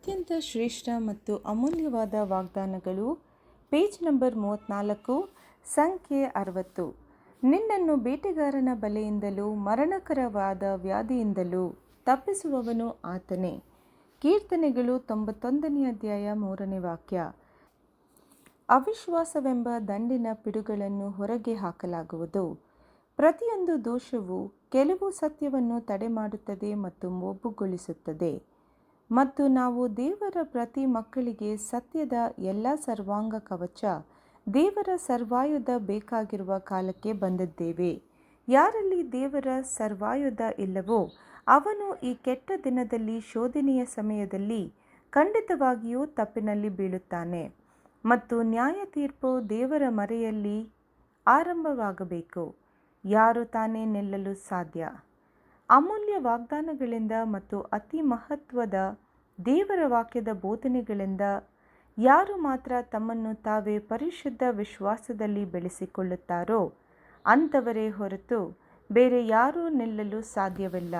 ಅತ್ಯಂತ ಶ್ರೇಷ್ಠ ಮತ್ತು ಅಮೂಲ್ಯವಾದ ವಾಗ್ದಾನಗಳು, ಪೇಜ್ ನಂಬರ್ 34, ಸಂಖ್ಯೆ 60. ನಿನ್ನನ್ನು ಬೇಟೆಗಾರನ ಬಲೆಯಿಂದಲೂ ಮರಣಕರವಾದ ವ್ಯಾಧಿಯಿಂದಲೂ ತಪ್ಪಿಸುವವನು ಆತನೇ. ಕೀರ್ತನೆಗಳು 91ನೇ ಅಧ್ಯಾಯ 3ನೇ ವಾಕ್ಯ. ಅವಿಶ್ವಾಸವೆಂಬ ದಂಡಿನ ಪಿಡುಗಳನ್ನು ಹೊರಗೆ ಹಾಕಲಾಗುವುದು. ಪ್ರತಿಯೊಂದು ದೋಷವು ಕೆಲವು ಸತ್ಯವನ್ನು ತಡೆಮಾಡುತ್ತದೆ ಮತ್ತು ಮೊಬ್ಬುಗೊಳಿಸುತ್ತದೆ, ಮತ್ತು ನಾವು ದೇವರ ಪ್ರತಿ ಮಕ್ಕಳಿಗೆ ಸತ್ಯದ ಎಲ್ಲ ಸರ್ವಾಂಗ ಕವಚ, ದೇವರ ಸರ್ವಾಯುಧ ಬೇಕಾಗಿರುವ ಕಾಲಕ್ಕೆ ಬಂದಿದ್ದೇವೆ. ಯಾರಲ್ಲಿ ದೇವರ ಸರ್ವಾಯುಧ ಇಲ್ಲವೋ ಅವನು ಈ ಕೆಟ್ಟ ದಿನದಲ್ಲಿ, ಶೋಧನೆಯ ಸಮಯದಲ್ಲಿ ಖಂಡಿತವಾಗಿಯೂ ತಪ್ಪಿನಲ್ಲಿ ಬೀಳುತ್ತಾನೆ, ಮತ್ತು ನ್ಯಾಯ ತೀರ್ಪು ದೇವರ ಮರೆಯಲ್ಲಿ ಆರಂಭವಾಗಬೇಕು. ಯಾರು ತಾನೇ ನಿಲ್ಲಲು ಸಾಧ್ಯ? ಅಮೂಲ್ಯ ವಾಗ್ದಾನಗಳಿಂದ ಮತ್ತು ಅತಿ ಮಹತ್ವದ ದೇವರ ವಾಕ್ಯದ ಬೋಧನೆಗಳಿಂದ ಯಾರು ಮಾತ್ರ ತಮ್ಮನ್ನು ತಾವೇ ಪರಿಶುದ್ಧ ವಿಶ್ವಾಸದಲ್ಲಿ ಬೆಳೆಸಿಕೊಳ್ಳುತ್ತಾರೋ ಅಂಥವರೇ ಹೊರತು ಬೇರೆ ಯಾರೂ ನಿಲ್ಲಲು ಸಾಧ್ಯವಿಲ್ಲ.